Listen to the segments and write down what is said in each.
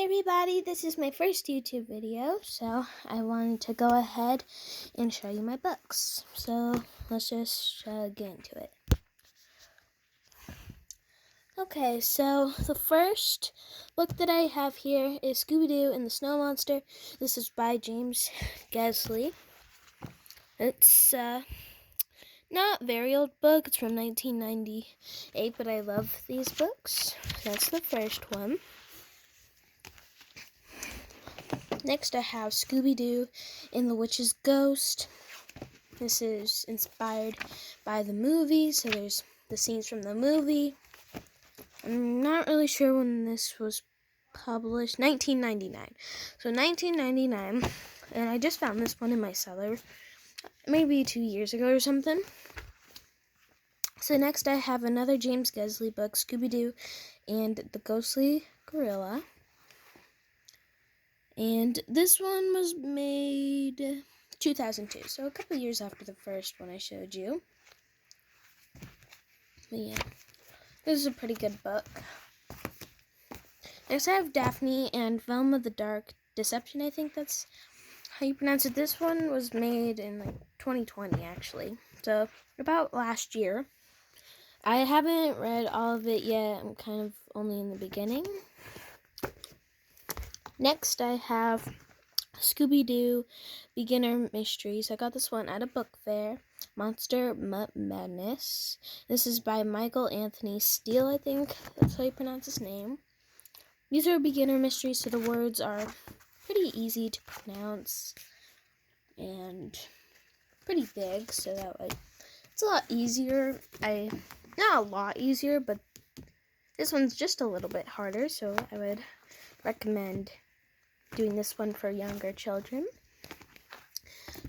everybody, this is my first YouTube video, so I wanted to go ahead and show you my books. So let's just get into it. Okay, so the first book that I have here is Scooby-Doo and the Snow Monster. This is by James Gesley. It's not a very old book. It's from 1998, but I love these books. That's the first one. Next, I have Scooby-Doo and the Witch's Ghost. This is inspired by the movie, so there's the scenes from the movie. I'm not really sure when this was published. 1999. So 1999, and I just found this one in my cellar maybe 2 years ago or something. So next, I have another James Gesley book, Scooby-Doo and the Ghostly Gorilla. And this one was made 2002, so a couple years after the first one I showed you. But yeah, this is a pretty good book. Next I have Daphne and Velma the Dark Deception, I think that's how you pronounce it. This one was made in like 2020 actually, so about last year. I haven't read all of it yet, I'm kind of only in the beginning. Next, I have Scooby-Doo Beginner Mysteries. I got this one at a book fair. Monster Madness. This is by Michael Anthony Steele, I think. That's how you pronounce his name. These are beginner mysteries, so the words are pretty easy to pronounce and pretty big, so that way it's a lot easier. Not a lot easier, but this one's just a little bit harder, so I would recommend doing this one for younger children.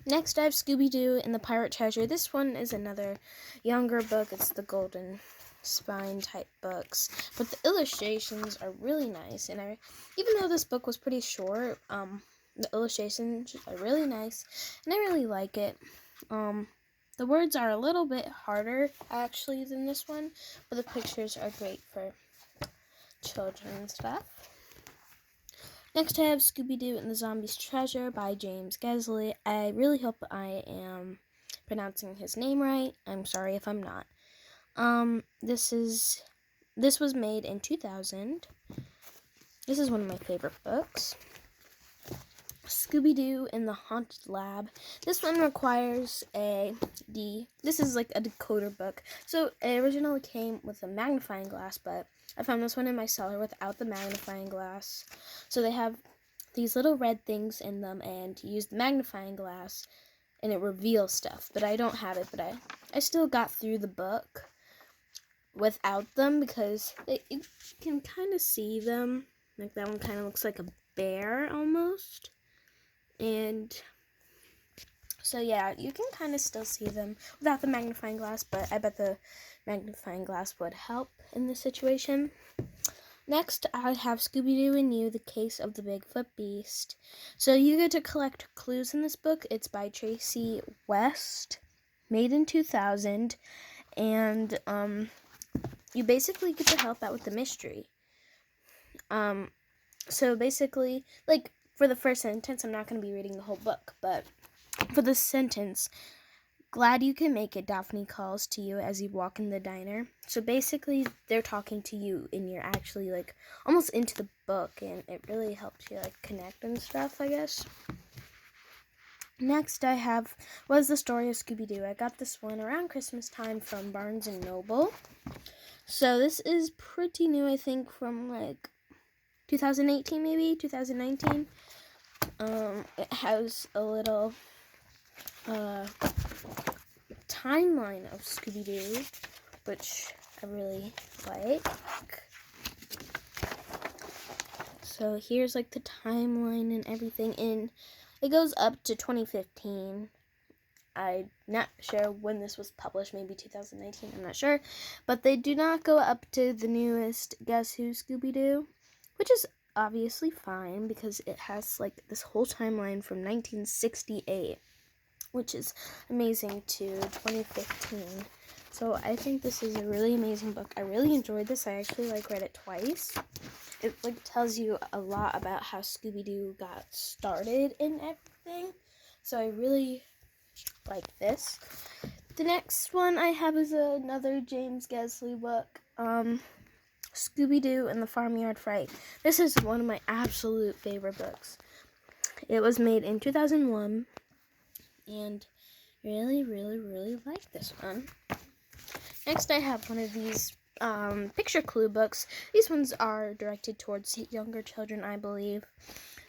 Next, I have Scooby-Doo and the Pirate Treasure. This one is another younger book. It's the Golden Spine type books, but the illustrations are really nice. And even though this book was pretty short, the illustrations are really nice, and I really like it. The words are a little bit harder actually than this one, but the pictures are great for children and stuff. Next, I have Scooby-Doo and the Zombie's Treasure by James Gesley. I really hope I am pronouncing his name right. I'm sorry if I'm not. This was made in 2000. This is one of my favorite books. Scooby-Doo in the Haunted Lab. This one requires this is like a decoder book. So it originally came with a magnifying glass, but I found this one in my cellar without the magnifying glass. So they have these little red things in them, and you use the magnifying glass and it reveals stuff. But I don't have it, but I still got through the book without them because you can kind of see them. Like that one kind of looks like a bear almost. And so yeah, you can kind of still see them without the magnifying glass, but I bet the magnifying glass would help in this situation. Next, I have Scooby-Doo and You, The Case of the Bigfoot Beast. So you get to collect clues in this book. It's by Tracy West, made in 2000, and you basically get to help out with the mystery. So basically, like, for the first sentence, I'm not going to be reading the whole book, but for the sentence, glad you can make it, Daphne calls to you as you walk in the diner. So basically, they're talking to you, and you're actually, like, almost into the book, and it really helps you, like, connect and stuff, I guess. Next, I have What is the Story of Scooby-Doo? I got this one around Christmas time from Barnes & Noble. So this is pretty new, I think, from, like, 2018 maybe, 2019. It has a little timeline of Scooby-Doo, which I really like. So here's like the timeline and everything, and it goes up to 2015. I'm not sure when this was published, maybe 2019, I'm not sure. But they do not go up to the newest Guess Who Scooby-Doo, which is obviously fine because it has like this whole timeline from 1968, which is amazing, to 2015. So I think this is a really amazing book. I really enjoyed this. I actually read it twice. it like tells you a lot about how Scooby-Doo got started and everything. So I really like this. The next one I have is another James Gesley book, Scooby-Doo and the Farmyard Fight. This is one of my absolute favorite books. It was made in 2001, and really, really, really like this one. Next, I have one of these picture clue books. These ones are directed towards younger children, I believe.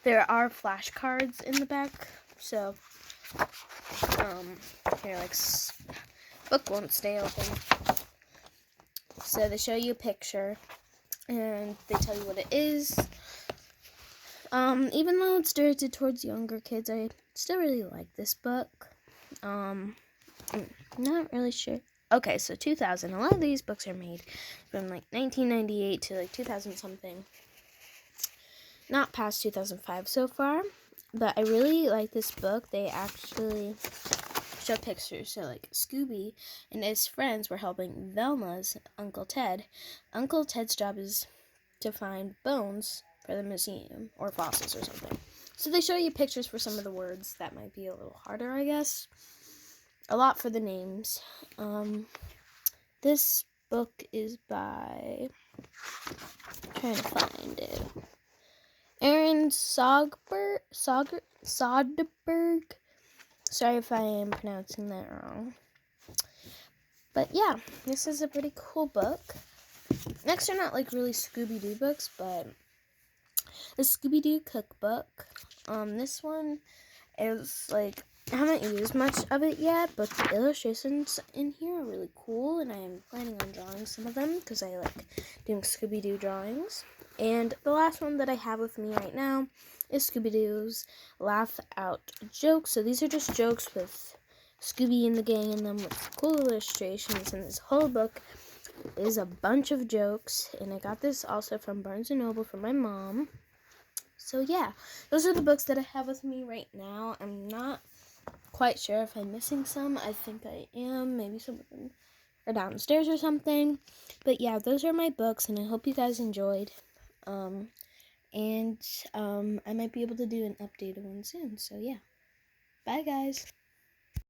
There are flashcards in the back, so here, like, book won't stay open. So they show you a picture, and they tell you what it is. Even though it's directed towards younger kids, I still really like this book. I'm not really sure. Okay, so 2000. A lot of these books are made from like 1998 to like 2000 something. Not past 2005 so far, but I really like this book. They actually show pictures. So like Scooby and his friends were helping Velma's Uncle Ted. Uncle Ted's job is to find bones for the museum or fossils or something. So they show you pictures for some of the words that might be a little harder, I guess. A lot for the names. This book is by, I'm trying to find it, Aaron Sodberg. Sorry if I am pronouncing that wrong. But yeah, this is a pretty cool book. Next are not like really Scooby-Doo books, but the Scooby-Doo cookbook. This one is like, I haven't used much of it yet, but the illustrations in here are really cool, and I am planning on drawing some of them because I like doing Scooby-Doo drawings. And the last one that I have with me right now is Scooby-Doo's Laugh Out Jokes. So these are just jokes with Scooby and the gang in them with cool illustrations, and this whole book is a bunch of jokes, and I got this also from Barnes & Noble from my mom. So yeah, those are the books that I have with me right now. I'm not quite sure if I'm missing some. I think I am. Maybe some of them are downstairs or something. But yeah, those are my books, and I hope you guys enjoyed. I might be able to do an updated one soon. So yeah, bye guys.